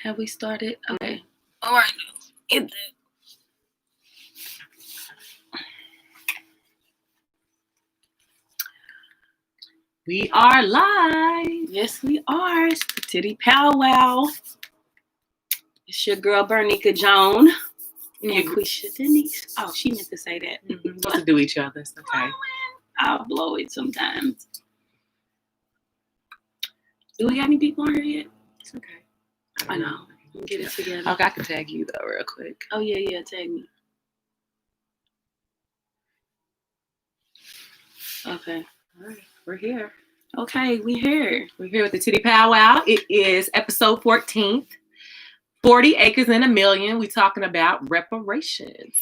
Have we started? Okay. All right. We are live. Yes, we are. It's the Tiddy Pow Wow. It's your girl, Bernica Joan. And Quisha Denise. Oh, she meant to say that. We're supposed to do each other. It's okay. I'll blow it sometimes. Do we got any people on here yet? It's okay. I know. We'll get it together. Okay, I can tag you though real quick. Oh, yeah, tag me. Okay. All right, we're here. Okay, we're here. We're here with the Tiddy Pow Wow. It is episode 14th. 40 acres and a million. We're talking about reparations.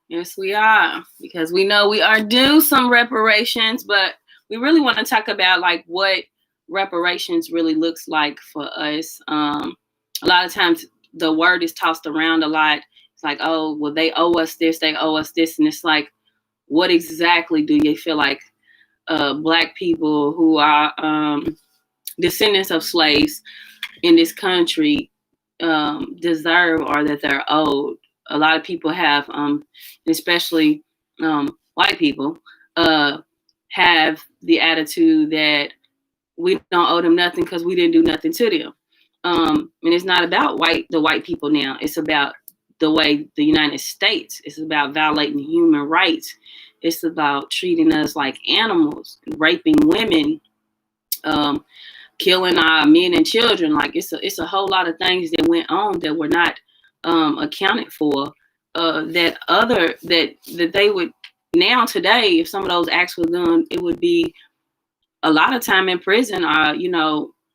Yes, we are. Because we know we are due some reparations, but we really want to talk about like what reparations really looks like for us. A lot of times the word is tossed around a lot. It's like, oh, well, they owe us this, they owe us this. And it's like, what exactly do you feel like Black people who are descendants of slaves in this country deserve or that they're owed? A lot of people have, especially white people, have the attitude that we don't owe them nothing because we didn't do nothing to them. And it's not about the white people now. It's about the way the United States. It's about violating human rights. It's about treating us like animals, raping women, killing our men and children. Like it's a whole lot of things that went on that were not accounted for. That they would now today, if some of those acts were done, it would be a lot of time in prison, or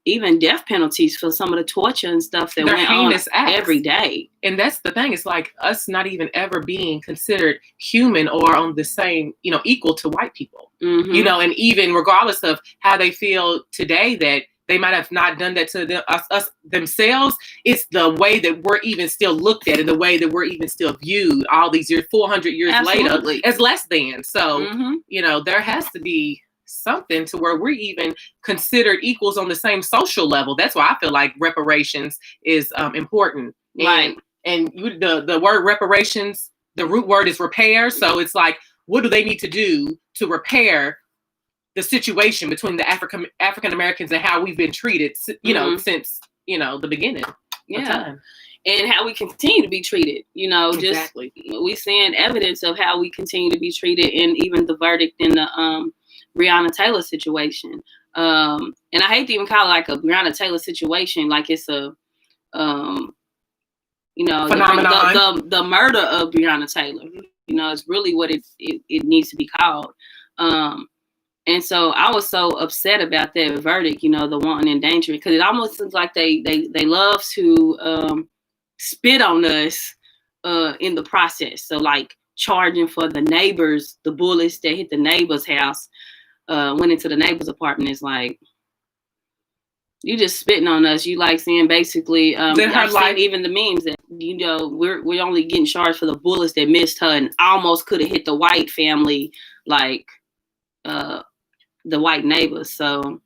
even death penalties for some of the torture and stuff that went on every day. And that's the thing. It's like us not even ever being considered human or on the same, equal to white people. Mm-hmm. And even regardless of how they feel today that they might have not done that to us themselves, it's the way that we're even still looked at and the way that we're even still viewed all these years, 400 years Absolutely. later, as less than. So, Mm-hmm. There has to be something to where we're even considered equals on the same social level. That's why I feel like reparations is important. Right. And the word reparations, the root word is repair. So it's like, what do they need to do to repair the situation between the African Americans and how we've been treated, since the beginning of time. And how we continue to be treated, Exactly. Just we seeing evidence of how we continue to be treated in even the verdict in the Breonna Taylor situation. And I hate to even call it like a Breonna Taylor situation, like it's a phenomenon. The murder of Breonna Taylor. It's really what it needs to be called. And so I was so upset about that verdict, the wanton endangerment, because it almost seems like they love to spit on us in the process. So like charging for the bullets that hit the neighbor's house, went into the neighbor's apartment. Is like, you just spitting on us. You like saying basically, I've seen even the memes that, we're only getting charged for the bullets that missed her and almost could have hit the white family, like the white neighbors. So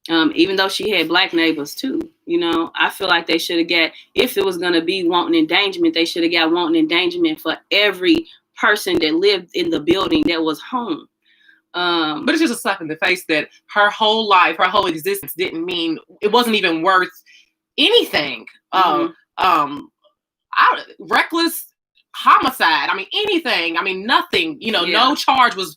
even though she had Black neighbors too, I feel like they should have got, if it was going to be wanton endangerment, they should have got wanton endangerment for every person that lived in the building that was home. But it's just a slap in the face that her whole life, her whole existence it wasn't even worth anything. Reckless homicide. I mean, anything. I mean, nothing. No charge was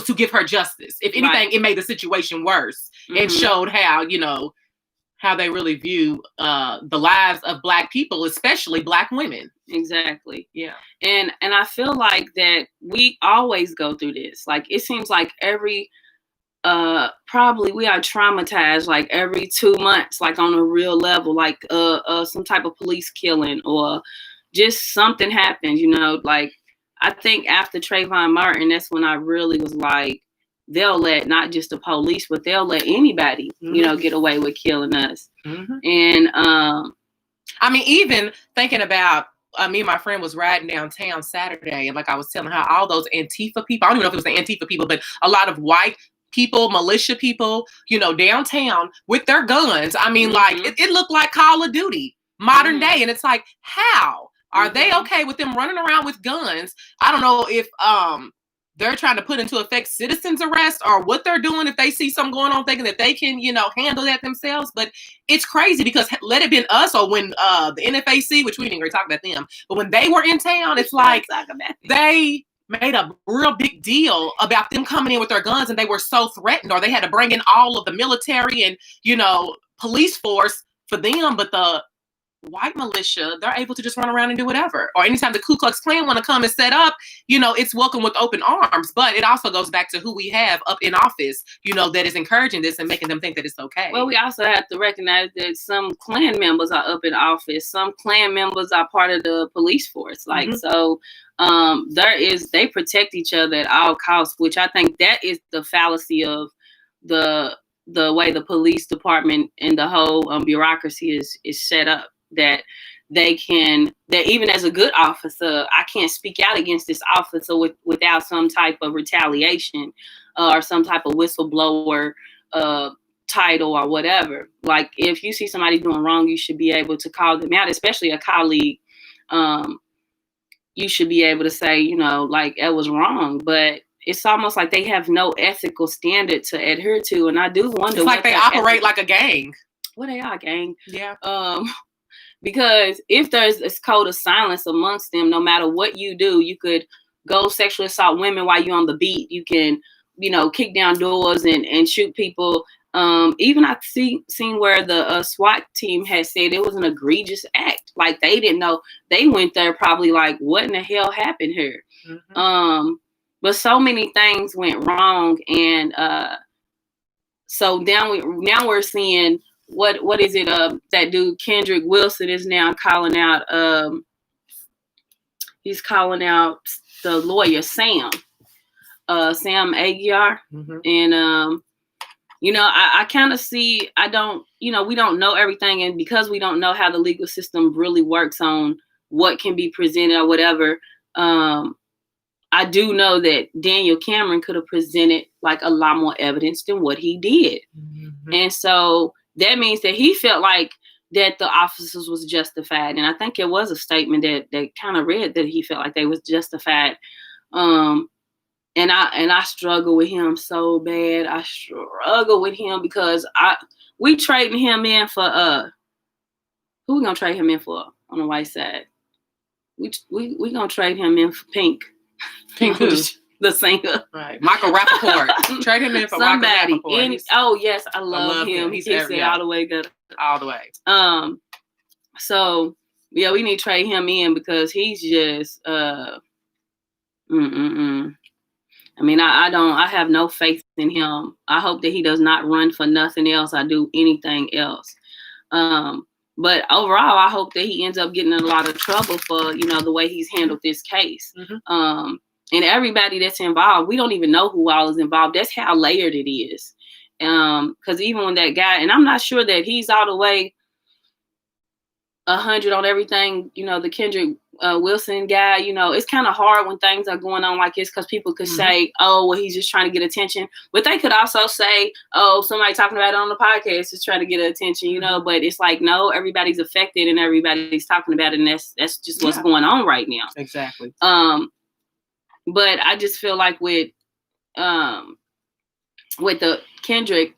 to give her justice. If anything, Right. It made the situation worse. Mm-hmm. It showed how they really view the lives of Black people, especially Black women. Exactly. Yeah. And I feel like that we always go through this. Like, it seems like every probably we are traumatized like every 2 months, like on a real level, like some type of police killing or just something happens, like I think after Trayvon Martin, that's when I really was like, they'll let not just the police, but they'll let anybody, get away with killing us. Mm-hmm. And I mean, even thinking about, me and my friend was riding downtown Saturday, and like I was telling her, all those Antifa people, I don't even know if it was the Antifa people, but a lot of white people, militia people, downtown with their guns. I mean, like, it looked like Call of Duty, modern day. And it's like, how are they okay with them running around with guns? I don't know if they're trying to put into effect citizens arrest or what they're doing if they see something going on, thinking that they can, handle that themselves. But it's crazy because let it been us or when the NFAC, which we didn't really talk about them, but when they were in town, it's like they made a real big deal about them coming in with their guns and they were so threatened, or they had to bring in all of the military and, police force for them. But the white militia, they're able to just run around and do whatever. Or anytime the Ku Klux Klan want to come and set up, it's welcome with open arms. But it also goes back to who we have up in office, that is encouraging this and making them think that it's okay. Well, we also have to recognize that some Klan members are up in office. Some Klan members are part of the police force. So they protect each other at all costs, which I think that is the fallacy of the way the police department and the whole bureaucracy is set up. That even as a good officer, I can't speak out against this officer without some type of retaliation or some type of whistleblower title or whatever. Like, if you see somebody doing wrong, you should be able to call them out, especially a colleague. You should be able to say, like, it was wrong. But it's almost like they have no ethical standard to adhere to. And I do wonder. It's like they operate like a gang. Well, they are a gang. Yeah. Because if there's this code of silence amongst them, no matter what you do, you could go sexually assault women while you're on the beat. You can, kick down doors and shoot people. Even I've seen where the SWAT team had said it was an egregious act. Like, they didn't know. They went there probably like, what in the hell happened here? But so many things went wrong. And so now we're seeing what is it? That dude Kendrick Wilson is now calling out. He's calling out the lawyer Sam Aguiar, and I kind of see. I don't. We don't know everything, and because we don't know how the legal system really works on what can be presented or whatever. I do know that Daniel Cameron could have presented like a lot more evidence than what he did, and so. That means that he felt like that the officers was justified. And I think it was a statement that kind of read that he felt like they was justified. And I struggle with him so bad. I struggle with him because we trading him in for who we gonna trade him in for on the white side? We gonna trade him in for Pink. Pink who? The singer. Right. Michael Rappaport. Trade him in for somebody. Michael Rappaport. Yes, I love him. He takes it all the way good. All the way. So yeah, we need to trade him in because he's just I mean, I have no faith in him. I hope that he does not run for nothing else or do anything else. But overall, I hope that he ends up getting in a lot of trouble for, the way he's handled this case. And everybody that's involved, we don't even know who all is involved. That's how layered it is. Because even when that guy, and I'm not sure that he's all the way 100 on everything, the Kendrick Wilson guy, it's kind of hard when things are going on like this because people could say, oh, well, he's just trying to get attention. But they could also say, oh, somebody talking about it on the podcast is trying to get attention, But it's like, no, everybody's affected and everybody's talking about it. And that's just what's going on right now. Exactly. But I just feel like with the Kendrick,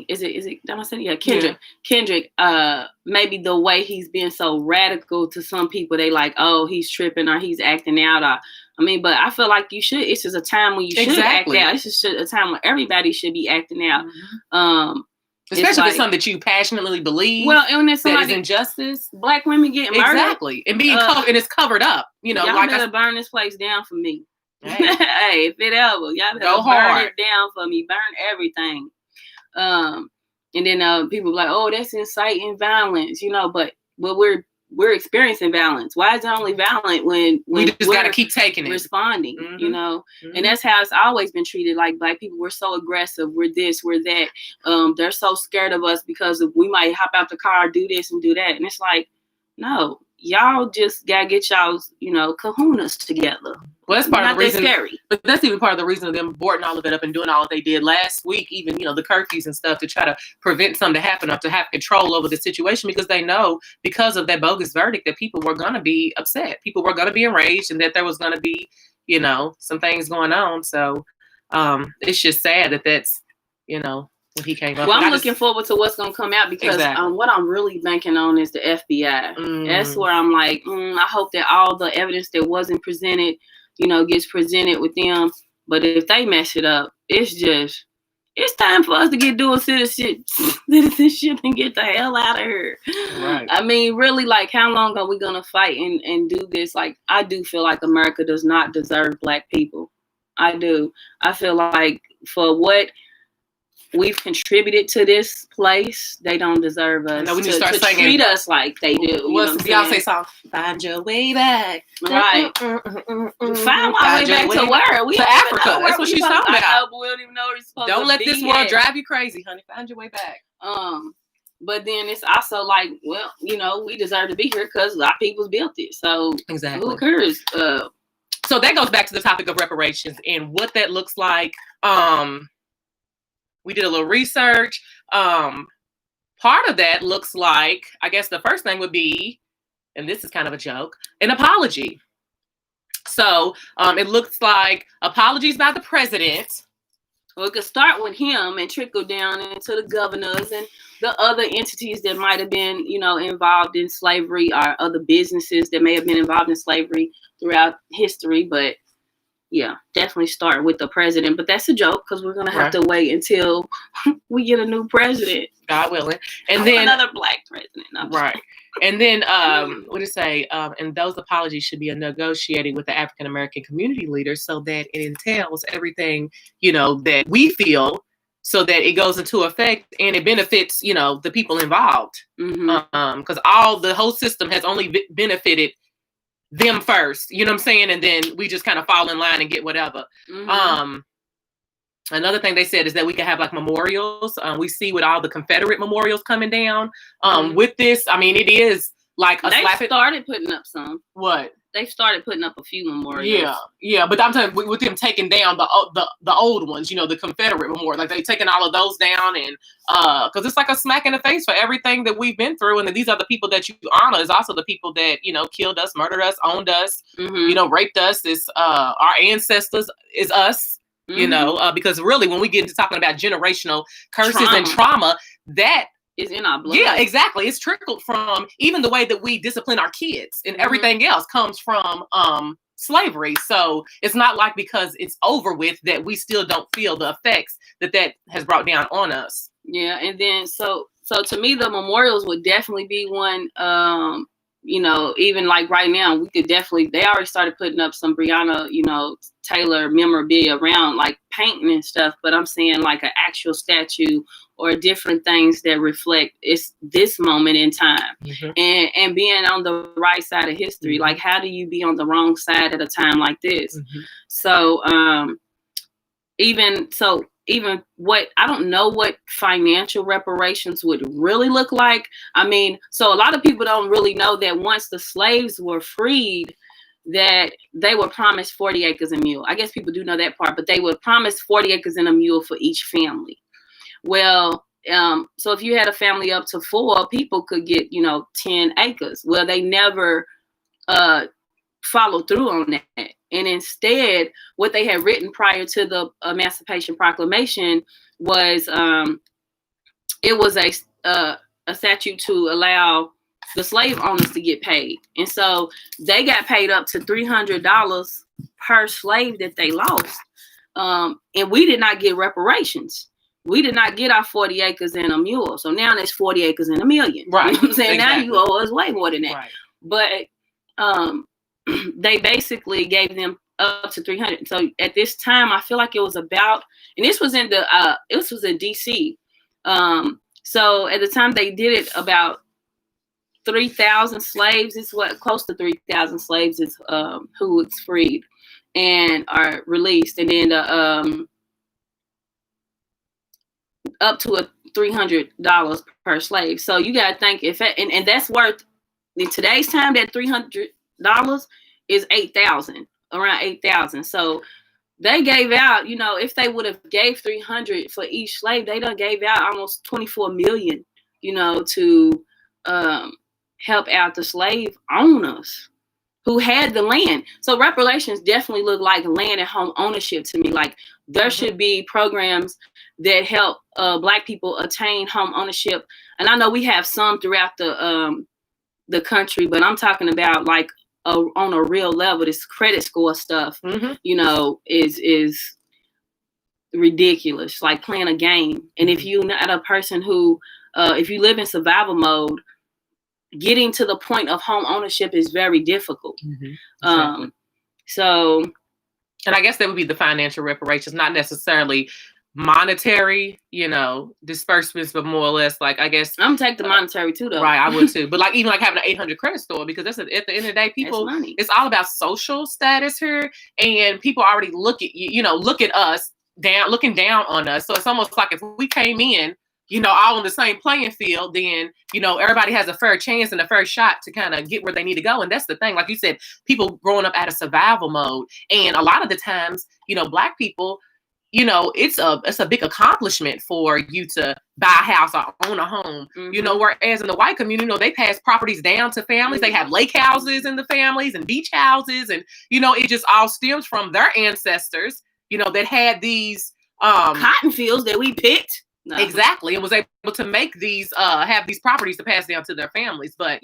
is it? Did I say yeah, Kendrick? Yeah. Kendrick, maybe the way he's been so radical to some people, they like, oh, he's tripping or he's acting out. But I feel like you should. It's just a time when you should act out. It's just a time when everybody should be acting out. Especially if it's something that you passionately believe. Well, and it's that is injustice. Black women getting murdered. Exactly, and being and it's covered up. Y'all better burn this place down for me. Hey, if it ever, y'all better go burn hard. It down for me. Burn everything. And then people like, oh, that's inciting violence, but we're experiencing violence. Why is it only violent when we just got to keep taking it, responding, And that's how it's always been treated. Like Black people, we're so aggressive. We're this, we're that. They're so scared of us because we might hop out the car, do this and do that. And it's like, no, y'all just gotta get y'all's, kahunas together. Well, that's part of the reason. Scary. But that's even part of the reason of them boarding all of it up and doing all that they did last week. Even the curfews and stuff to try to prevent something to happen or to have control over the situation, because they know because of that bogus verdict that people were going to be upset, people were going to be enraged, and that there was going to be some things going on. So it's just sad that that's what he came up. Well, I'm looking forward to what's going to come out, because exactly. What I'm really banking on is the FBI. That's where I'm like, I hope that all the evidence that wasn't presented, gets presented with them. But if they mess it up, it's time for us to get doing citizenship and get the hell out of here. Right. I mean, really, like, how long are we going to fight and do this? Like, I do feel like America does not deserve Black people. I do. I feel like for what we've contributed to this place, they don't deserve us we need to start singing, treat us like they do. What's the Beyonce song? Find your way back. Right. Find my way back to where? To Africa. That's what she's talking about. I know, but we don't even know where we're supposed don't to let be this world drive you crazy, honey. Find your way back. But then it's also like, well, we deserve to be here because our people's built it. So exactly. Who cares? So that goes back to the topic of reparations and what that looks like. We did a little research. Part of that looks like, I guess the first thing would be, and this is kind of a joke, an apology. So it looks like apologies by the president. Well, it could start with him and trickle down into the governors and the other entities that might have been, involved in slavery, or other businesses that may have been involved in slavery throughout history. But yeah, definitely start with the president. But that's a joke, because we're going to have to wait until we get a new president. God willing. And then another Black president. No. Right. And then what did it say? And those apologies should be negotiated with the African American community leaders, so that it entails everything, that we feel, so that it goes into effect and it benefits, the people involved. Because the whole system has only benefited them first, you know what I'm saying? And then we just kind of fall in line and get whatever. Another thing they said is that we can have like memorials. We see with all the Confederate memorials coming down. With this, I mean, it is like they started putting up some. What? They started putting up a few memorials. Yeah, but I'm telling you, with them taking down the old ones, the Confederate memorial, like they taking all of those down, and because it's like a smack in the face for everything that we've been through, and that these are the people that you honor, is also the people that killed us, murdered us, owned us, raped us. It's our ancestors, is us, because really when we get into talking about generational curses and trauma, that is in our blood. Yeah, exactly. It's trickled from even the way that we discipline our kids, and everything else comes from slavery. So it's not like because it's over with that we still don't feel the effects that has brought down on us. Yeah, and then so to me, the memorials would definitely be one. Even like right now, we could definitely. They already started putting up some Breonna, Taylor memorabilia around, like painting and stuff. But I'm saying like an actual statue or different things that reflect it's this moment in time, and being on the right side of history. Like, how do you be on the wrong side at a time like this? So even what, I don't know what financial reparations would really look like. I mean, so a lot of people don't really know that once the slaves were freed, that they were promised 40 acres and a mule. I guess people do know that part, but they were promised 40 acres and a mule for each family. Well, so if you had a family up to 4, people could get, 10 acres. Well, they never followed through on that. And instead, what they had written prior to the Emancipation Proclamation was it was a statute to allow the slave owners to get paid. And so they got paid up to $300 per slave that they lost. And we did not get reparations. We did not get our 40 acres and a mule. So now there's 40 acres and a million. Right. You know what I'm saying? Exactly. Now you owe us way more than that. Right. But they basically gave them up to 300. So at this time, I feel like it was about, and this was in DC. So at the time they did it, about 3,000 slaves is what, close to 3,000 slaves is who was freed and are released, and then up to $300 per slave. So you got to think and that's worth in today's time, that $300 is $8,000 around 8,000. So they gave out, if they would have gave 300 for each slave, they done gave out almost 24 million, to help out the slave owners who had the land. So reparations definitely look like land and home ownership to me. Like there should be programs that help Black people attain home ownership. And I know we have some throughout the country, but I'm talking about like on a real level. This credit score stuff, is ridiculous. Like playing a game. And if you're not a person who, if you live in survival mode, getting to the point of home ownership is very difficult. Exactly. So, and I guess that would be the financial reparations, not necessarily monetary, disbursements, but more or less like, I guess I'm gonna take the monetary too, though. Right, I would too. But like even like having an 800 credit score, because that's at the end of the day, people, it's all about social status here, and people already look at you, look at us looking down on us. So it's almost like if we came in, all on the same playing field, then, everybody has a fair chance and a fair shot to kind of get where they need to go. And that's the thing, like you said, people growing up out of survival mode. And a lot of the times, Black people, it's a big accomplishment for you to buy a house or own a home, whereas in the white community, they pass properties down to families. They have lake houses in the families and beach houses. And, it just all stems from their ancestors, that had these cotton fields that we picked. No. Exactly. And was able to make these, have these properties to pass down to their families. But,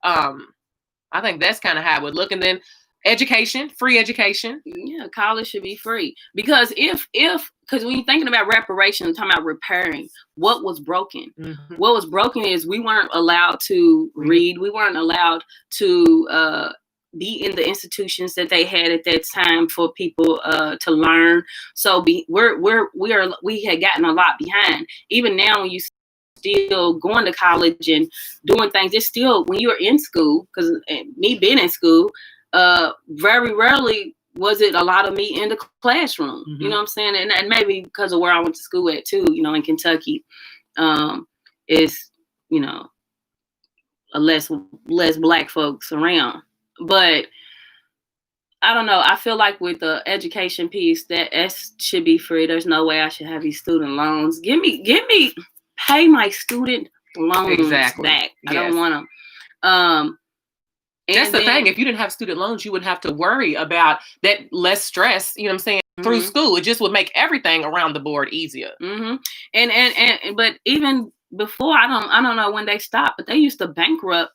I think that's kind of how it would look. And then education, free education. Yeah, college should be free. Because because when you're thinking about reparations, talking about repairing, what was broken? What was broken is we weren't allowed to read. We weren't allowed to be in the institutions that they had at that time for people to learn. So we had gotten a lot behind. Even now, when you still going to college and doing things, it's still when you're in school. Because me being in school, very rarely was it a lot of me in the classroom. You know what I'm saying? And maybe because of where I went to school at too. In Kentucky, is a less Black folks around. But I don't know. I feel like with the education piece, that should be free. There's no way I should have these student loans. Pay my student loans back. Yes. I don't want them. That's the thing. If you didn't have student loans, you wouldn't have to worry about that, less stress, through school. It just would make everything around the board easier. And but even before, I don't know when they stopped, but they used to bankrupt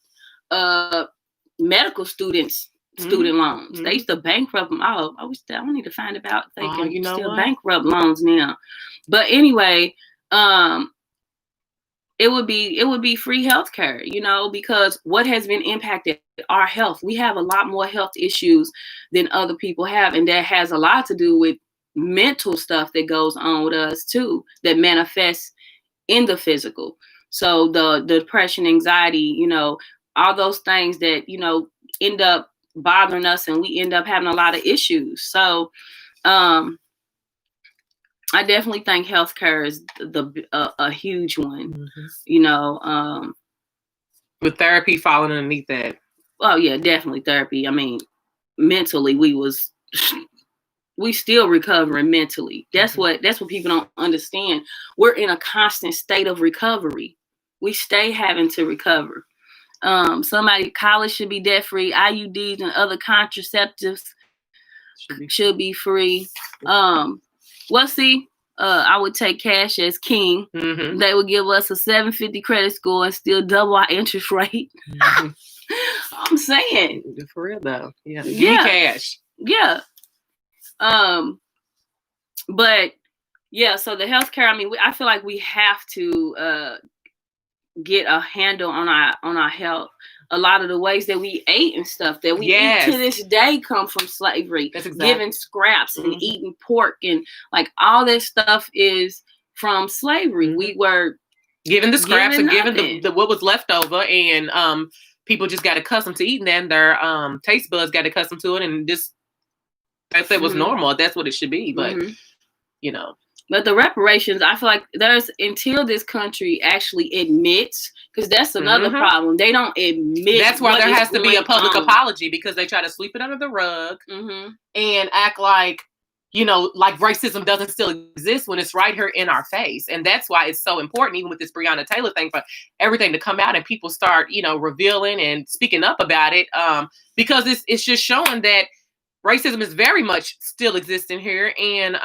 medical students' student loans. They used to bankrupt them. I need to find out if they can still bankrupt loans now. But anyway, it would be free healthcare, because what has been impacted our health. We have a lot more health issues than other people have, and that has a lot to do with mental stuff that goes on with us too, that manifests in the physical. So the depression, anxiety, all those things that, end up bothering us, and we end up having a lot of issues. So I definitely think healthcare is a huge one, with therapy falling underneath that. Oh yeah, definitely therapy. I mean, mentally we still recovering mentally. That's what people don't understand. We're in a constant state of recovery. We stay having to recover. College should be debt free. IUDs and other contraceptives should be free. I would take cash as king. They would give us a 750 credit score and still double our interest rate. I'm saying. For real though. Yeah. Give me cash. Yeah. But yeah, so the healthcare, I feel like we have to get a handle on our health. A lot of the ways that we ate and stuff that we eat to this day come from slavery. That's exactly. Giving scraps and eating pork and like all this stuff is from slavery. We were given the scraps and given the what was left over, and people just got accustomed to eating that, and their taste buds got accustomed to it, and just if it was normal, that's what it should be. But But the reparations, I feel like until this country actually admits Because that's another problem. They don't admit. That's why there has to be a public apology, because they try to sweep it under the rug and act like, like racism doesn't still exist when it's right here in our face. And that's why it's so important, even with this Breonna Taylor thing, for everything to come out and people start, revealing and speaking up about it. Because it's just showing that racism is very much still existing here, and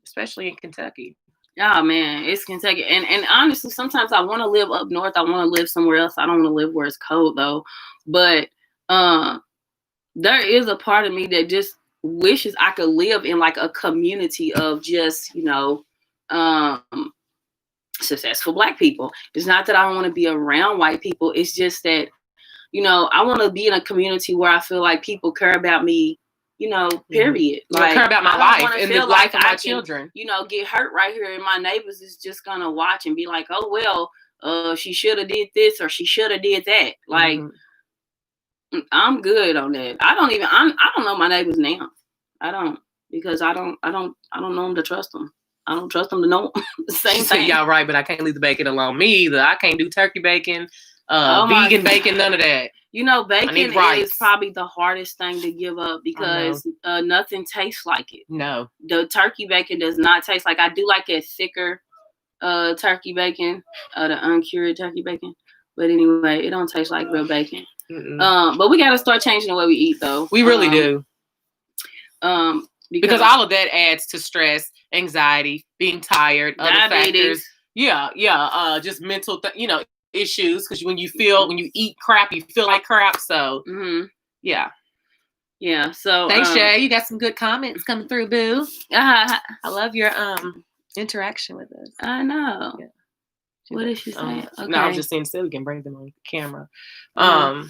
especially in Kentucky. Oh man, it's Kentucky. And honestly, sometimes I want to live up north. I want to live somewhere else. I don't want to live where it's cold though. But there is a part of me that just wishes I could live in like a community of just, successful Black people. It's not that I don't want to be around white people. It's just that, I want to be in a community where I feel like people care about me, period. Like, care about my life and the life of my children. Get hurt right here, and my neighbors is just gonna watch and be like, "Oh well, she should have did this or she should have did that." Like, I'm good on that. I don't know my neighbors now. I don't, because I don't know them to trust them. I don't trust them to know them. Same thing. Y'all right, but I can't leave the bacon alone. Me either. I can't do turkey bacon, vegan bacon, none of that. Bacon is probably the hardest thing to give up, because nothing tastes like it. No. The turkey bacon does not taste like. I do like a thicker turkey bacon, the uncured turkey bacon. But anyway, it don't taste like real bacon. But we got to start changing the way we eat, though. We really do. Because all of that adds to stress, anxiety, being tired, other factors. Yeah. Just mental, issues, because when you eat crap, you feel like crap. So yeah. So thanks, Shay. You got some good comments coming through, boo. I love your interaction with us. I know. Yeah. What did she say? Okay. No, I was just saying so we can bring them on camera. But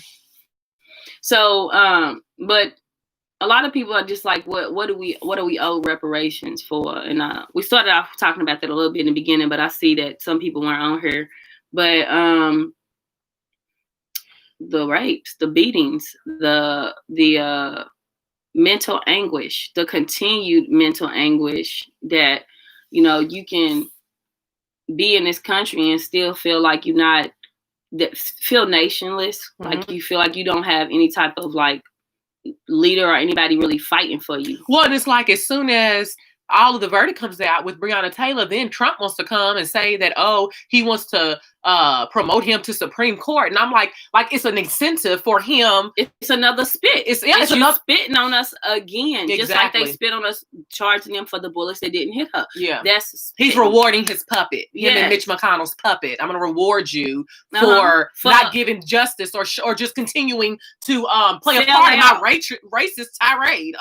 a lot of people are just like, what do we owe reparations for? And we started off talking about that a little bit in the beginning, but I see that some people weren't on here. But the rapes, the beatings, the mental anguish, the continued mental anguish that, you can be in this country and still feel like feel nationless, like you feel like you don't have any type of like leader or anybody really fighting for you. Well, it's like as soon as all of the verdict comes out with Breonna Taylor, then Trump wants to come and say that, he wants to promote him to Supreme Court. And I'm like it's an incentive for him. It's another spit. It's another spitting on us again. Exactly. Just like they spit on us, charging them for the bullets that didn't hit her. Yeah. That's he's rewarding his puppet. Him and Mitch McConnell's puppet. I'm going to reward you for not giving justice or just continuing to play a part in my racist tirade.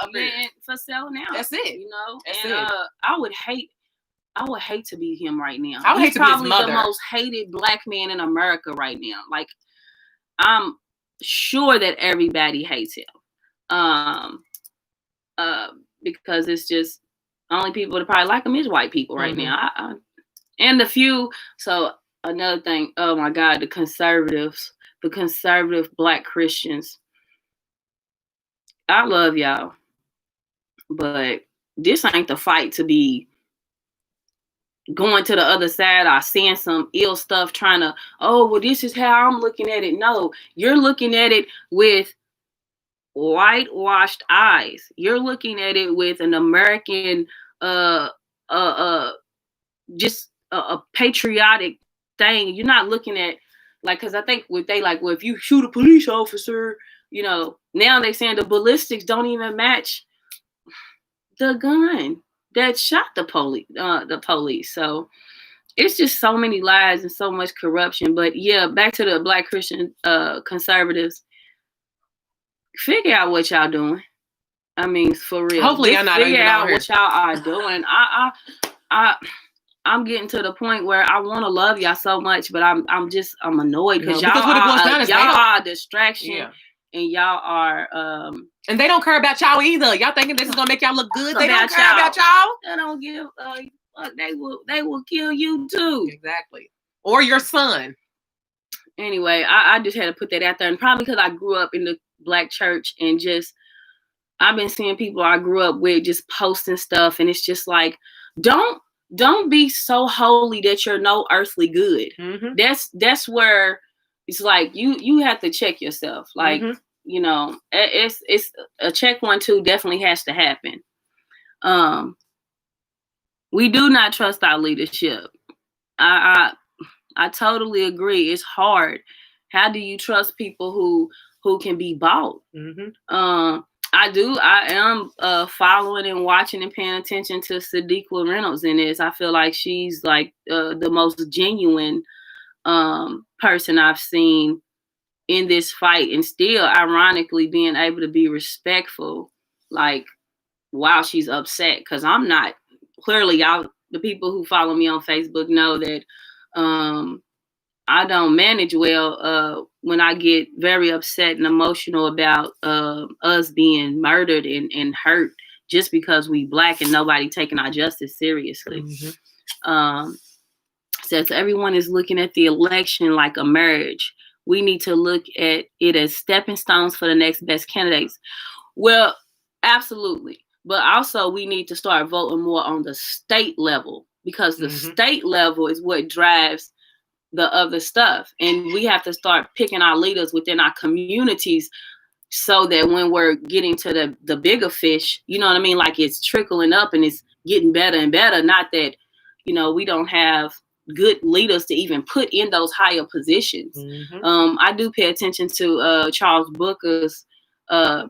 For selling out. That's it. That's it. I would hate to be him right now. I would hate to be his mother. He's probably the most hated Black man in America right now. Like, I'm sure that everybody hates him. Because it's just only people that probably like him is white people right now. And the few. So another thing. Oh my God, the conservative Black Christians. I love y'all, but this ain't the fight to be going to the other side or seeing some ill stuff trying to, this is how I'm looking at it. No, you're looking at it with whitewashed eyes. You're looking at it with an American, just a patriotic thing. You're not looking at, like, because I think if you shoot a police officer, now they saying the ballistics don't even match the gun that shot the police. So it's just so many lies and so much corruption. But yeah, back to the Black Christian conservatives. Figure out what y'all doing. I mean, for real. Hopefully, I'm not figure out what y'all are doing. I'm getting to the point where I want to love y'all so much, but I'm annoyed because y'all are a distraction. Yeah. And y'all are and they don't care about y'all either. Y'all thinking this is gonna make y'all look good. They don't care about y'all. They don't give they will kill you too. Exactly. Or your son. Anyway, I just had to put that out there. And probably because I grew up in the Black church and I've been seeing people I grew up with just posting stuff, and it's just like, don't don't be so holy that you're no earthly good. Mm-hmm. That's where it's like you have to check yourself. Like, Mm-hmm. it's a check 1-2 definitely has to happen. We do not trust our leadership. I totally agree. It's hard. How do you trust people who can be bought? Mm-hmm. I am following and watching and paying attention to Sadiqa Reynolds in this. I feel like she's like the most genuine person I've seen in this fight, and still ironically being able to be respectful, like while she's upset. Because I'm not. Clearly, y'all, the people who follow me on Facebook know that I don't manage well when I get very upset and emotional about us being murdered and hurt just because we Black and nobody taking our justice seriously. Mm-hmm. Says everyone is looking at the election like a marriage. We need to look at it as stepping stones for the next best candidates. Well, absolutely. But also we need to start voting more on the state level, because the state level is what drives the other stuff. And we have to start picking our leaders within our communities so that when we're getting to the bigger fish, you know what I mean? Like it's trickling up and it's getting better and better. Not that, we don't have good leaders to even put in those higher positions. I do pay attention to Charles Booker's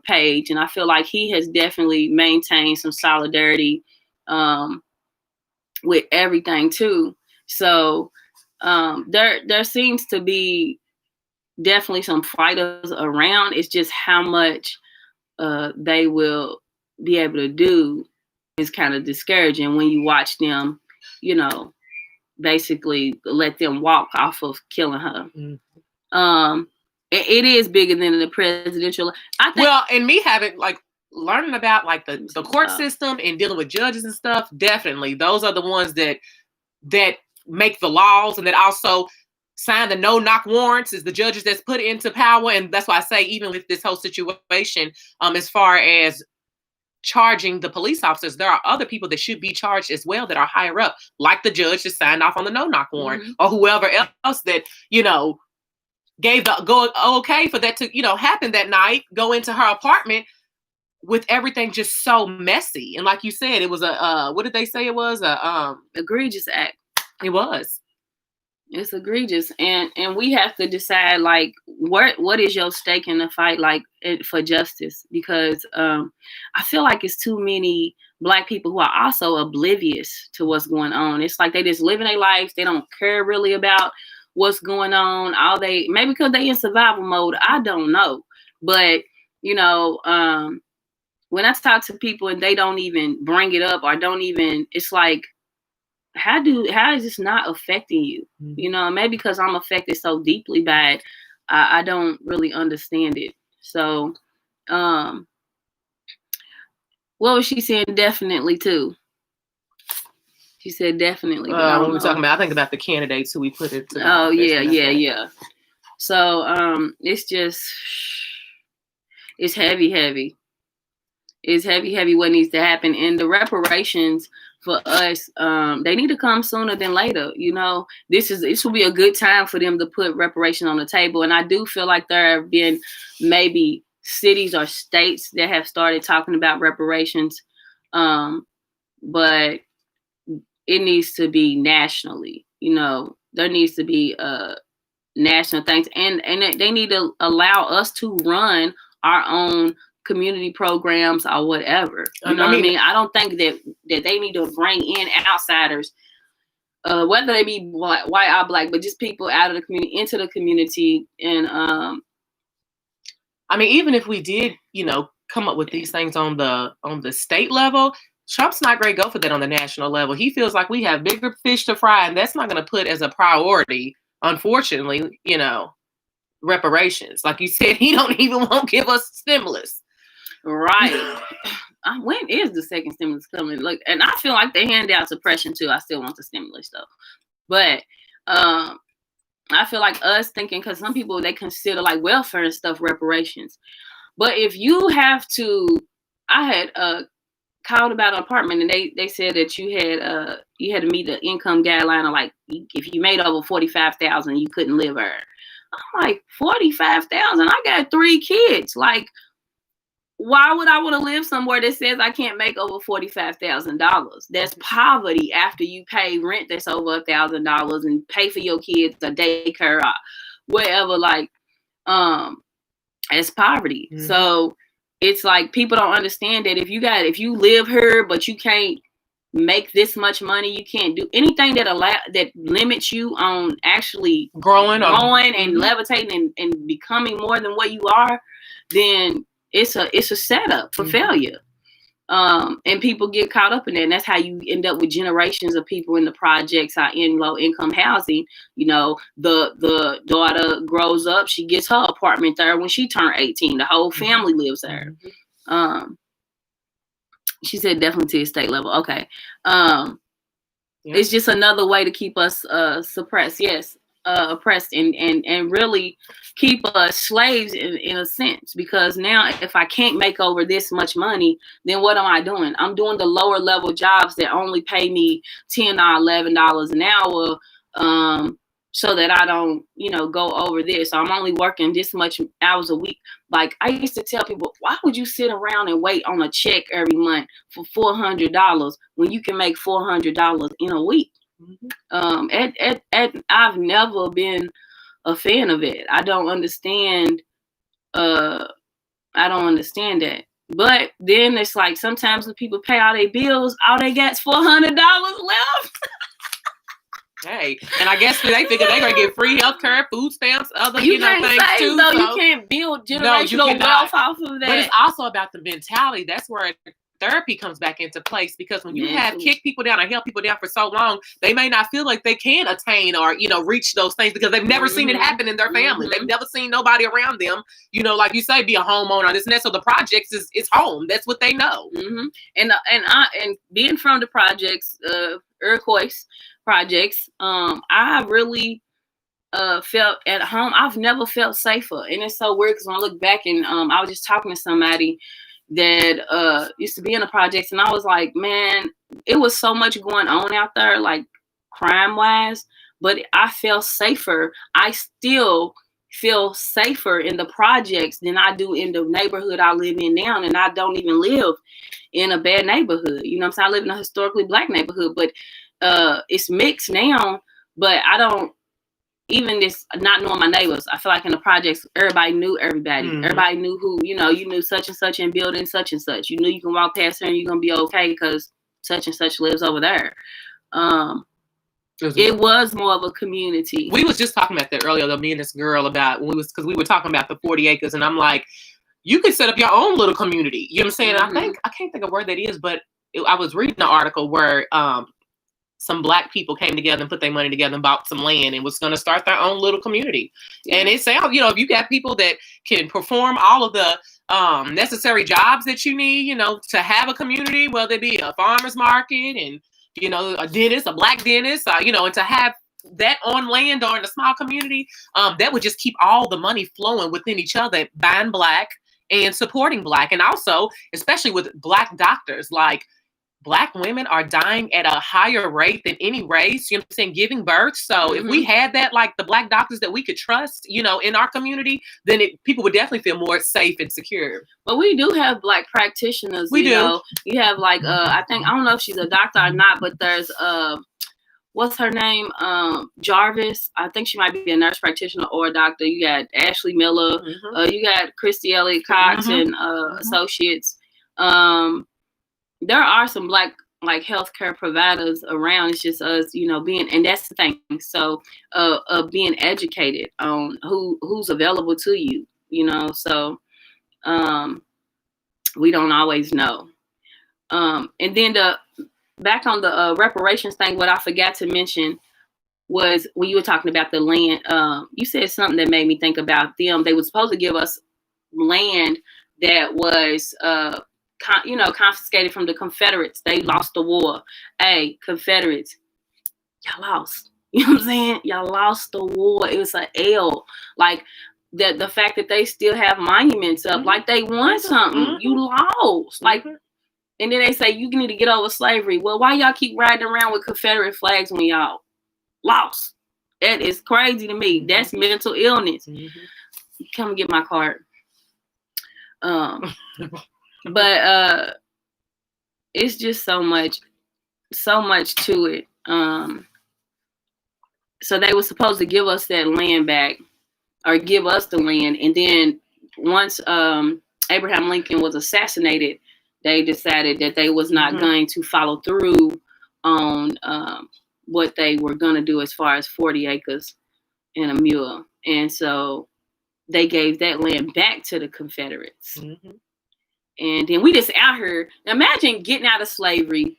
page, and I feel like he has definitely maintained some solidarity with everything too. So there seems to be definitely some fighters around. It's just how much they will be able to do is kind of discouraging when you watch them, basically let them walk off of killing her. It is bigger than the presidential. I think. Well, and me having learning about the court system and dealing with judges and stuff, definitely those are the ones that make the laws and that also sign the no-knock warrants, is the judges that's put into power. And that's why I say, even with this whole situation, as far as charging the police officers, there are other people that should be charged as well that are higher up, like the judge that signed off on the no-knock warrant, or whoever else that, gave the go okay for that to, happen that night, go into her apartment with everything just so messy. And like you said, it was what did they say it was? Egregious act. It was. It's egregious, and we have to decide what is your stake in the fight, for justice, because I feel like it's too many Black people who are also oblivious to what's going on. It's like they just living their lives. They don't care really about what's going on. Maybe because they in survival mode. I don't know, but when I talk to people and they don't even bring it up or don't even, it's like, how is this not affecting you? Maybe because I'm affected so deeply by it, I don't really understand it. So, what was she saying? Definitely too. She said definitely. When we're talking about, I think about the candidates who we put it to. Oh yeah. So it's just, it's heavy. It's heavy what needs to happen, and the reparations for us, they need to come sooner than later. This will be a good time for them to put reparation on the table. And I do feel like there have been maybe cities or states that have started talking about reparations, but it needs to be nationally. There needs to be national things, and they need to allow us to run our own community programs or whatever. What I mean? I don't think that they need to bring in outsiders, whether they be white or Black, but just people out of the community into the community. And even if we did, come up with these things on the state level, Trump's not going to go for that on the national level. He feels like we have bigger fish to fry, and that's not going to put as a priority, unfortunately, reparations. Like you said, he don't even want to give us stimulus. Right. When is the second stimulus coming? Look, and I feel like they hand out suppression too. I still want the stimulus though. But I feel like us thinking, because some people, they consider like welfare and stuff reparations. But if you have to, I had called about an apartment, and they said that you had to meet the income guideline of like if you made over 45,000, you couldn't live there. I'm like 45,000. I got 3 kids. Like, why would I want to live somewhere that says I can't make over $45,000? That's poverty after you pay rent that's over $1,000 and pay for your kids a daycare or wherever. Like, it's poverty. Mm-hmm. So it's like people don't understand that if you live here but you can't make this much money, you can't do anything that limits you on actually growing and levitating and becoming more than what you are, then it's a setup for failure. And people get caught up in that. And that's how you end up with generations of people in the projects are in low income housing. You know, the daughter grows up, she gets her apartment there when she turned 18. The whole family lives there. She said definitely to the state level. Okay. It's just another way to keep us suppressed. Yes. Oppressed and really keep us slaves in a sense, because now if I can't make over this much money, then what am I doing? I'm doing the lower level jobs that only pay me $10 or $11 an hour, so that I don't, go over this. So I'm only working this much hours a week. Like I used to tell people, why would you sit around and wait on a check every month for $400 when you can make $400 in a week? I've never been a fan of it. I don't understand that. But then it's like sometimes when people pay all their bills, all they got is $400 left. Hey, and I guess they figure they're gonna get free healthcare, food stamps, other things too. So you can't build generational wealth off of that. But it's also about the mentality. That's where therapy comes back into place, because when you have kicked people down or held people down for so long, they may not feel like they can attain or reach those things because they've never seen it happen in their family. They've never seen nobody around them, like you say, be a homeowner, this and that. So the projects is home. That's what they know. And being from the projects, Iroquois projects, I really felt at home. I've never felt safer, and it's so weird because when I look back and I was just talking to somebody that used to be in the projects, and I was like, man, it was so much going on out there, like crime wise, but I felt safer. I still feel safer in the projects than I do in the neighborhood I live in now, and I don't even live in a bad neighborhood. You know what I'm saying? I live in a historically Black neighborhood, but it's mixed now. But I don't, even this not knowing my neighbors, I feel like in the projects, everybody knew everybody. Everybody knew who, you knew such and such in building such and such. You knew you can walk past her and you're going to be okay because such and such lives over there. It was more of a community. We was just talking about that earlier, though, me and this girl, about because we were talking about the 40 acres, and I'm like, you could set up your own little community. You know what I'm saying? I can't think of where that is, but I was reading an article where some Black people came together and put their money together and bought some land and was going to start their own little community. And it sounds, if you got people that can perform all of the necessary jobs that you need, to have a community, whether it be a farmer's market and, a dentist, a Black dentist, and to have that on land or in a small community, that would just keep all the money flowing within each other, buying Black and supporting Black. And also, especially with Black doctors, like, Black women are dying at a higher rate than any race, giving birth. So if we had that, like the Black doctors that we could trust, in our community, then people would definitely feel more safe and secure. But we do have Black practitioners. We do. You have like, I don't know if she's a doctor or not, but there's, what's her name? Jarvis. I think she might be a nurse practitioner or a doctor. You got Ashley Miller. You got Christy Elliott Cox and associates. There are some Black like healthcare providers around. It's just us, being, and that's the thing. So, being educated on who's available to you, So, we don't always know. And then back on the reparations thing, what I forgot to mention was when you were talking about the land. You said something that made me think about them. They were supposed to give us land that was confiscated from the Confederates. They lost the war. Hey, Confederates, y'all lost. You know what I'm saying? Y'all lost the war. It was an L. Like the fact that they still have monuments up, like they won something. You lost. Like And then they say you need to get over slavery. Well, why y'all keep riding around with Confederate flags when y'all lost? That is crazy to me. Mm-hmm. That's mental illness. Mm-hmm. Come get my card. But it's just so much to it. So they were supposed to give us that land back, or give us the land, and then once Abraham Lincoln was assassinated, they decided that they was not going to follow through on what they were going to do as far as 40 acres and a mule. And so they gave that land back to the Confederates. Mm-hmm. And then we just out here. Imagine getting out of slavery.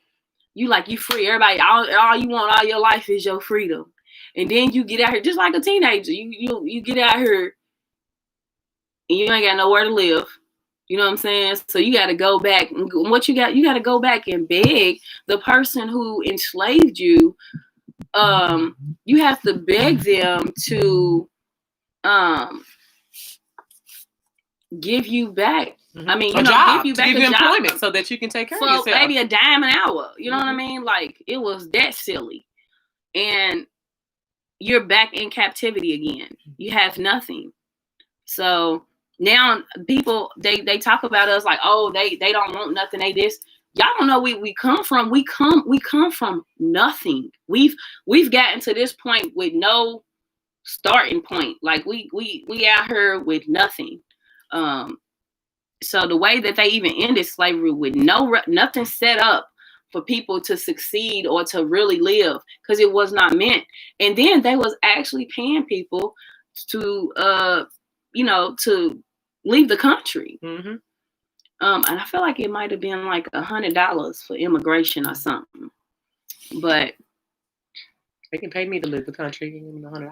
You free. Everybody, all you want all your life is your freedom. And then you get out here just like a teenager. You get out here and you ain't got nowhere to live. You know what I'm saying? So you got to go back. And what you got to go back and beg the person who enslaved you. You have to beg them to give you back. I mean, give you employment so that you can take care of yourself. Maybe $10 an hour. You know what I mean? Like, it was that silly. And you're back in captivity again. You have nothing. So now people, they talk about us like, oh, they don't want nothing. They this. Y'all don't know we come from. We come from nothing. We've gotten to this point with no starting point. Like we out here with nothing. So the way that they even ended slavery with nothing set up for people to succeed or to really live, because it was not meant. And then they was actually paying people to to leave the country. Mm-hmm. And I feel like it might have been like $100 for immigration or something. But they can pay me to leave the country. Give me $100.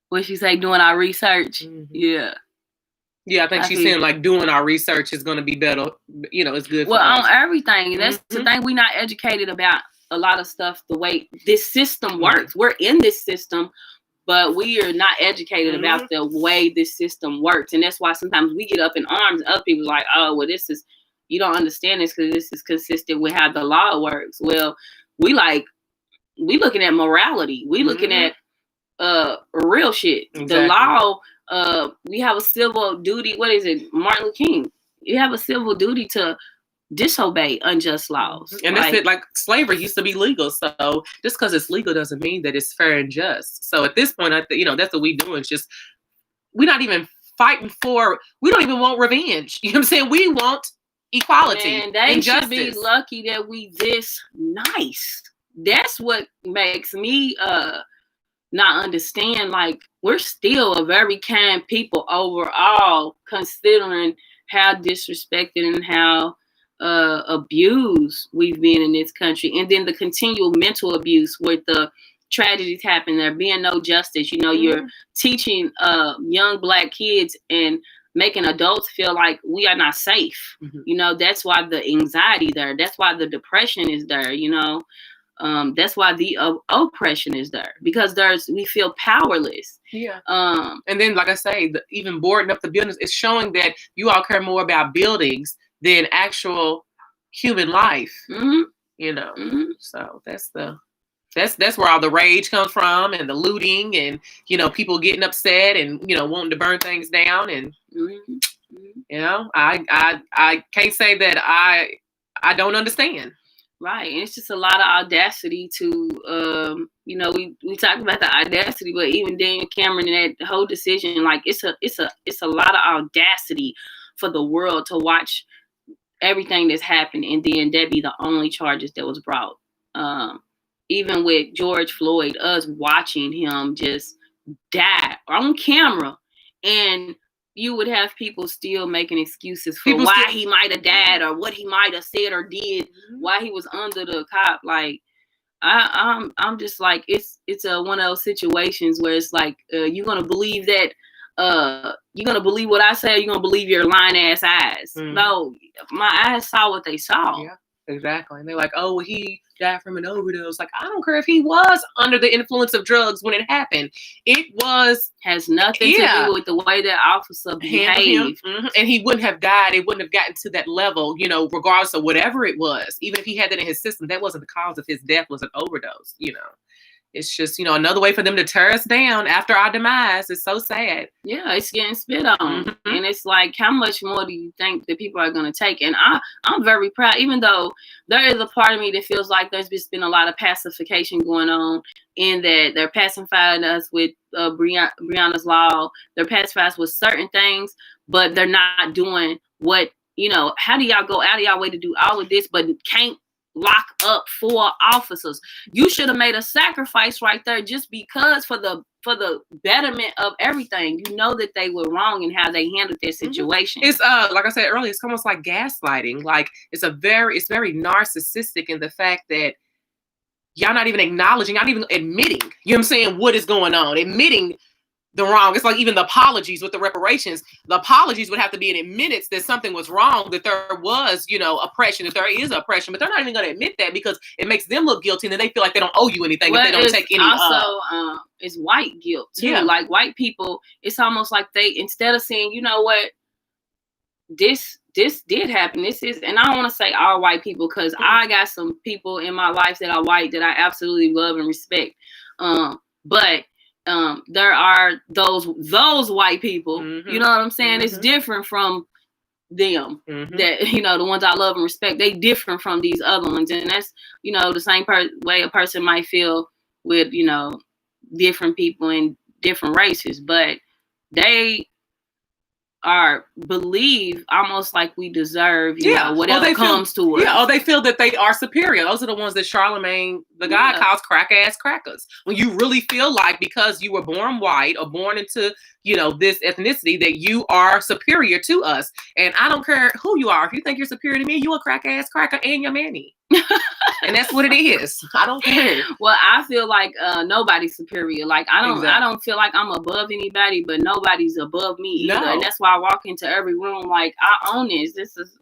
What she say? Doing our research. Mm-hmm. Yeah. Yeah, I think she's saying like doing our research is going to be better. You know, it's good for us. On everything. And that's the thing. We're not educated about a lot of stuff the way this system works. We're in this system, but we are not educated about the way this system works. And that's why sometimes we get up in arms and other people like, oh, well, you don't understand this because this is consistent with how the law works. Well, we looking at morality. We looking at real shit. Exactly. The law, we have a civil duty. What is it? Martin Luther King. You have a civil duty to disobey unjust laws. And that's it. Like slavery used to be legal. So just because it's legal doesn't mean that it's fair and just. So at this point, that's what we do. It's just, we're not even fighting for, we don't even want revenge. You know what I'm saying? We want equality and they justice. Should be lucky that we this nice. That's what makes me not understand. Like, we're still a very kind people overall, considering how disrespected and how abused we've been in this country. And then the continual mental abuse with the tragedies happen, there being no justice. You're teaching young Black kids and making adults feel like we are not safe. That's why the anxiety there. That's why the depression is there. That's why the oppression is there, because we feel powerless. Yeah. And then, like I say, even boarding up the buildings is showing that you all care more about buildings than actual human life. So that's where all the rage comes from, and the looting, and people getting upset and wanting to burn things down. And I can't say that I don't understand. Right. And it's just a lot of audacity to, we talk about the audacity, but even Daniel Cameron and that whole decision, like it's a lot of audacity for the world to watch everything that's happened. And then that be the only charges that was brought. Even with George Floyd, us watching him just die on camera, and you would have people still making excuses for why he might have died or what he might have said or did, why he was under the cop. Like, I'm just like, it's one of those situations where it's like, you're gonna believe that, you're gonna believe what I say, or you're gonna believe your lying ass eyes. No, my eyes saw what they saw. Yeah, Exactly. And they're like, oh, well, he died from an overdose. Like, I don't care if he was under the influence of drugs when it happened. It has nothing to do with the way that officer behaved. Mm-hmm. And he wouldn't have died. It wouldn't have gotten to that level, you know, regardless of whatever it was. Even if he had that in his system, that wasn't the cause of his death, was an overdose, you know. It's just, you know, another way for them to tear us down after our demise. It's so sad. Yeah, it's getting spit on. Mm-hmm. And it's like, how much more do you think that people are going to take? And I'm very proud, even though there is a part of me that feels like there's just been a lot of pacification going on, in that they're pacifying us with Breonna's law. They're pacifying us with certain things, but they're not doing what, you know, how do y'all go out of y'all way to do all of this, but can't lock up 4 officers? You should have made a sacrifice right there, just because for the betterment of everything. You know that they were wrong in how they handled their situation. It's like I said earlier, it's almost like gaslighting. Like it's very narcissistic in the fact that y'all not even acknowledging, not even admitting, you know what I'm saying, what is going on, admitting the wrong. It's like even the apologies with the reparations, the apologies would have to be an admittance that something was wrong, that there was, you know, oppression, that there is oppression, but they're not even going to admit that because it makes them look guilty, and then they feel like they don't owe you anything if they don't take any. Also, it's white guilt too. Yeah. Like white people, it's almost like they, instead of saying, you know what, this did happen. This is, and I don't want to say all white people, because I got some people in my life that are white that I absolutely love and respect. But there are those white people, you know what I'm saying? It's different from them, that, you know, the ones I love and respect, they different from these other ones. And that's, you know, the same way a person might feel with, you know, different people in different races, but they are believe almost like we deserve, you know, whatever comes to us. Yeah, or they feel that they are superior. Those are the ones that Charlemagne the God calls crack-ass crackers. When you really feel like because you were born white or born into, you know, this ethnicity, that you are superior to us. And I don't care who you are. If you think you're superior to me, you a crack-ass cracker and your mammy. And that's what it is. I don't care. Well, I feel like nobody's superior. Like I don't feel like I'm above anybody, but nobody's above me either. No. And that's why I walk into every room like, I own this.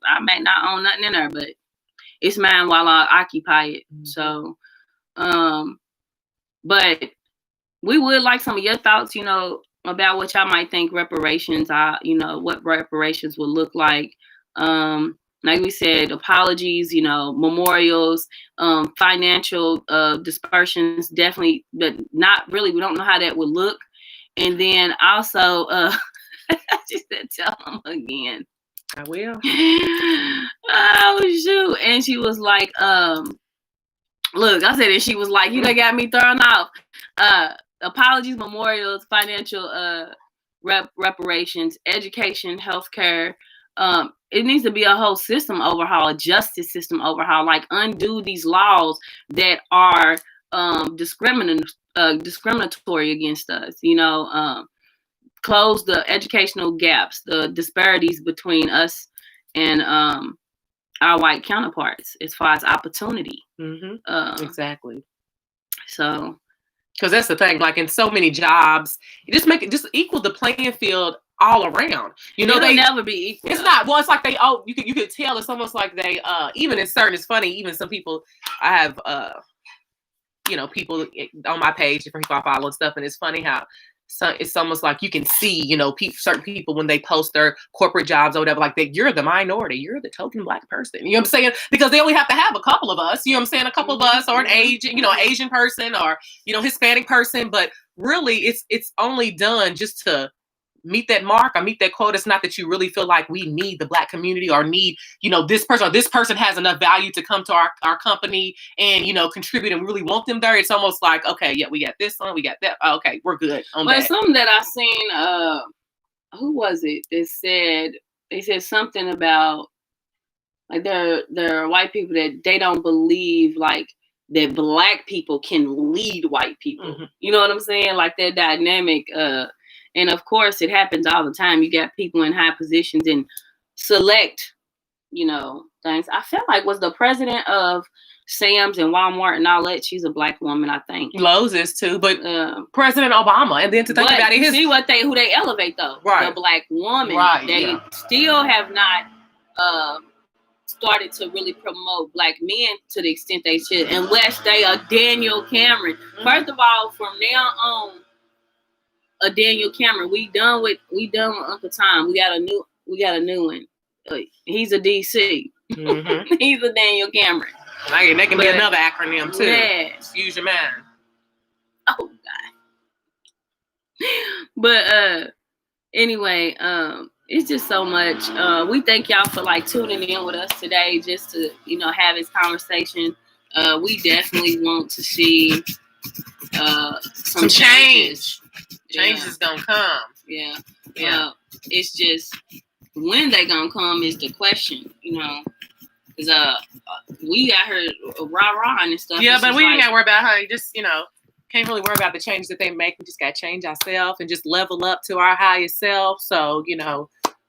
I may not own nothing in there, but it's mine while I occupy it. So, but we would like some of your thoughts, you know, about what y'all might think reparations are, you know, what reparations would look like. Like we said, apologies, you know, memorials, financial dispersions, definitely, but not really. We don't know how that would look. And then also, I just said, tell them again. I will. Oh, shoot. And she was like, look, I said it. She was like, you done got me thrown off. Apologies, memorials, financial reparations, education, healthcare. It needs to be a whole system overhaul, a justice system overhaul, like undo these laws that are discriminatory against us, you know, close the educational gaps, the disparities between us and our white counterparts as far as opportunity. Exactly. So, because that's the thing, like in so many jobs, you just equal the playing field all around. You know, they'll never be equal. It's not. Well, it's like you could tell. It's almost like they even in certain. It's funny. Even some people, I have you know, people on my page, different people I follow and stuff, and it's funny how it's almost like you can see, you know, certain people when they post their corporate jobs or whatever, like that you're the minority, you're the token black person. You know what I'm saying? Because they only have to have a couple of us. You know what I'm saying? A couple of us, or an Asian, you know, Asian person, or, you know, Hispanic person. But really, it's only done just to meet that mark or meet that quote. It's not that you really feel like we need the black community or need, you know, this person, or this person has enough value to come to our company and, you know, contribute, and we really want them there. It's almost like, okay, yeah, we got this one, we got that. Okay, we're good on that. But something that I seen, who was it that they said something about, like, there are white people that they don't believe like that black people can lead white people. You know what I'm saying? Like that dynamic, and of course, it happens all the time. You got people in high positions and select, you know, things. I felt like was the president of Sam's and Walmart and all that. She's a black woman, I think. Lowe's is too, but President Obama. And then to think about it, see who they elevate though, right? The black woman. Right. They still have not started to really promote black men to the extent they should, unless they are Daniel Cameron. Mm-hmm. First of all, from now on, a Daniel Cameron. We done with Uncle Tom. We got a new one. He's a DC. Mm-hmm. He's a Daniel Cameron. That can be another acronym too. Yeah. Use your mind. Oh God. But anyway, it's just so much. We thank y'all for like tuning in with us today, just to have this conversation. We definitely want to see some change. Change is gonna come. Yeah. It's just when they gonna come is the question, because we got her rah and stuff. Yeah, but we ain't gotta worry about how you just can't really worry about the change that they make. We just gotta change ourselves and just level up to our highest self. So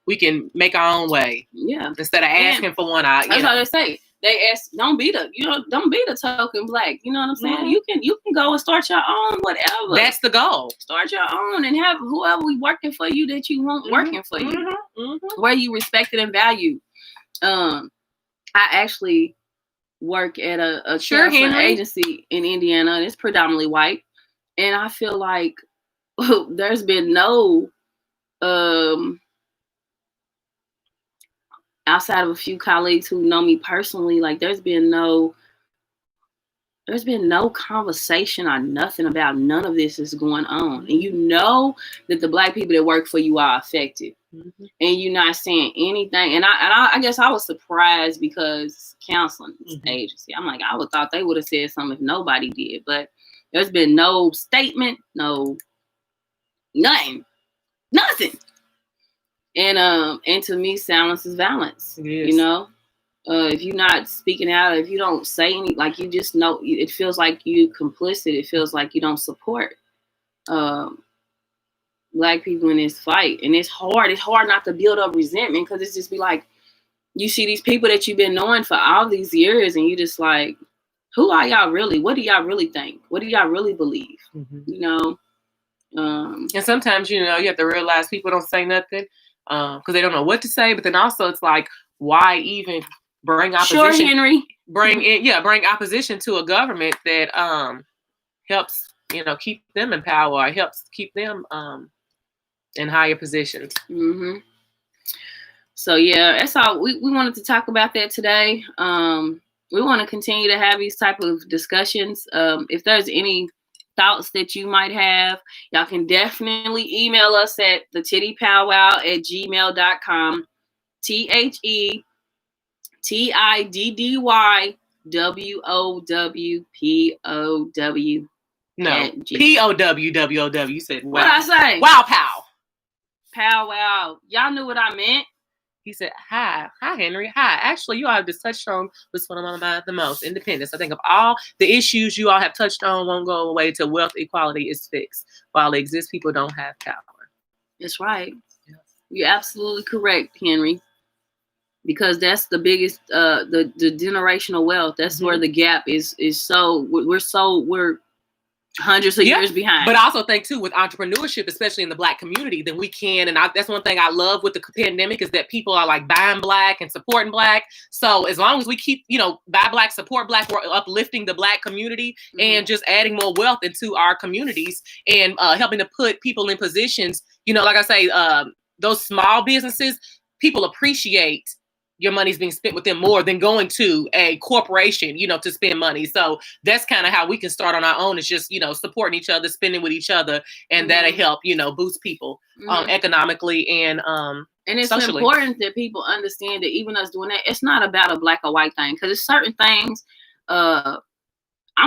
we can make our own way. Yeah. Instead of asking for one. That's what they say. They ask, don't be the token black. You know what I'm saying? Mm-hmm. You can go and start your own whatever. That's the goal. Start your own and have whoever we working for you that you want working for you. Mm-hmm. Where you respected and valued. I actually work at a counseling agency in Indiana, and it's predominantly white. And I feel like there's been no outside of a few colleagues who know me personally, like there's been no conversation or nothing about none of this is going on. And that the black people that work for you are affected. Mm-hmm. And you're not saying anything. And I guess I was surprised because counseling agency, I'm like, I would thought they would have said something if nobody did. But there's been no statement, nothing. And to me, silence is violence. Yes. If you're not speaking out, if you don't say anything, like you just know, it feels like you complicit. It feels like you don't support black people in this fight. And it's hard. It's hard not to build up resentment because it's just be like, you see these people that you've been knowing for all these years and you just like, who are y'all really? What do y'all really think? What do y'all really believe? Mm-hmm. And sometimes, you have to realize people don't say nothing. Because they don't know what to say, but then also it's like, why even bring opposition? Sure, Henry. Bring opposition to a government that helps keep them in power, or helps keep them in higher positions. Mm-hmm. So yeah, that's all. We wanted to talk about that today. We want to continue to have these type of discussions. If there's any thoughts that you might have, y'all can definitely email us at the tiddypowwow@gmail.com. THETIDDYWOWPOW. No, POWWOW. You said wow. What I say? Wow, pow. Powwow. Y'all knew what I meant. He said, hi, Henry. Hi. Actually, you all have just touched on what's one of my the most, independence. I think of all the issues you all have touched on won't go away till wealth equality is fixed. While it exists, people don't have power. That's right. Yes. You're absolutely correct, Henry. Because that's the biggest, the generational wealth. That's where the gap is so, we're hundreds of years behind. But I also think too, with entrepreneurship, especially in the black community, then we can, and that's one thing I love with the pandemic is that people are like buying black and supporting black. So as long as we keep, buy black, support black, we're uplifting the black community and just adding more wealth into our communities and helping to put people in positions, like I say, those small businesses, people appreciate your money's being spent with them more than going to a corporation, to spend money. So that's kind of how we can start on our own. It's just, supporting each other, spending with each other, and that'll help, boost people economically and it's socially. Important that people understand that even us doing that, it's not about a black or white thing. Because there's certain things, I'm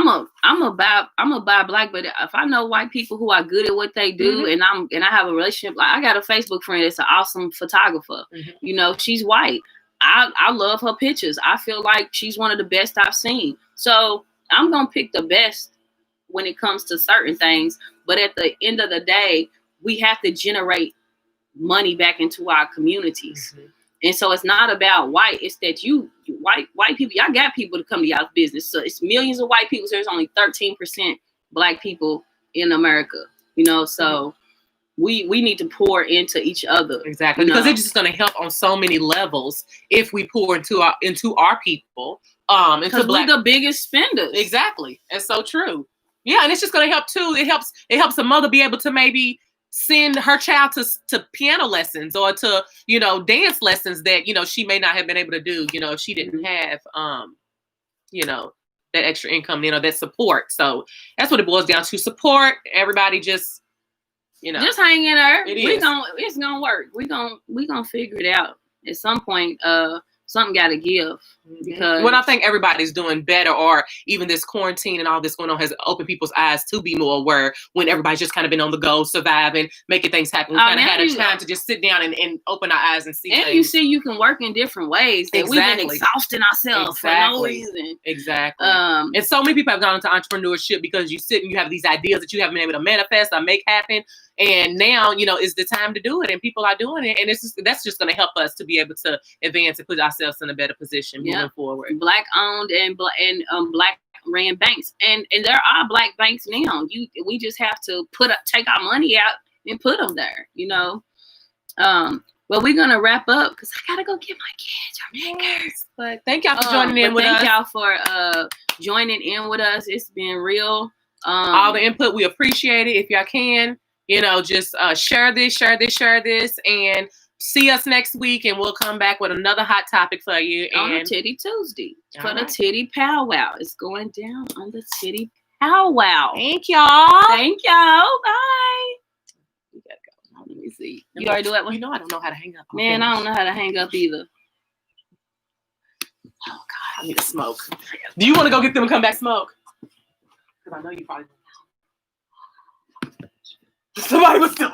a buy black, but if I know white people who are good at what they do, and I have a relationship, like I got a Facebook friend that's an awesome photographer. She's white. I love her pictures. I feel like she's one of the best I've seen. So I'm going to pick the best when it comes to certain things. But at the end of the day, we have to generate money back into our communities. And so it's not about white. It's that white people, y'all got people to come to y'all's business. So it's millions of white people. So there's only 13% black people in America, so we need to pour into each other. Exactly, because it's just going to help on so many levels if we pour into our people. Because we're the biggest spenders. Exactly, that's so true. Yeah, and it's just going to help too. It helps a mother be able to maybe send her child to piano lessons or to dance lessons that she may not have been able to do if she didn't have that extra income, that support. So that's what it boils down to. Support everybody. Just hang in there. It's gonna work. We gonna figure it out at some point. Something got to give. Because I think everybody's doing better, or even this quarantine and all this going on has opened people's eyes to be more aware when everybody's just kind of been on the go, surviving, making things happen. We kind of had a time to just sit down and open our eyes and see. And things. You see, you can work in different ways. That we've been exhausting ourselves for no reason. Exactly. And so many people have gone into entrepreneurship because you sit and you have these ideas that you haven't been able to manifest or make happen. And now, is the time to do it, and people are doing it, and that's just going to help us to be able to advance and put ourselves in a better position moving forward. Black owned and black ran banks, and there are black banks now. We just have to take our money out and put them there. But we're gonna wrap up because I gotta go get my kids. But thank y'all for joining in with us. Thank y'all for joining in with us. It's been real. All the input, we appreciate it. If y'all can. Just share this, and see us next week, and we'll come back with another hot topic for you. On a Tiddy Tuesday for the Tiddy Pow Wow. It's going down on the Tiddy Pow Wow. Thank y'all. Bye. We gotta go. Let me see. You already do that one? I don't know how to hang up. Man, I don't know how to hang up either. Oh God, I need to smoke. Do you want to go get them and come back smoke? Because I know you probably. Somebody was still.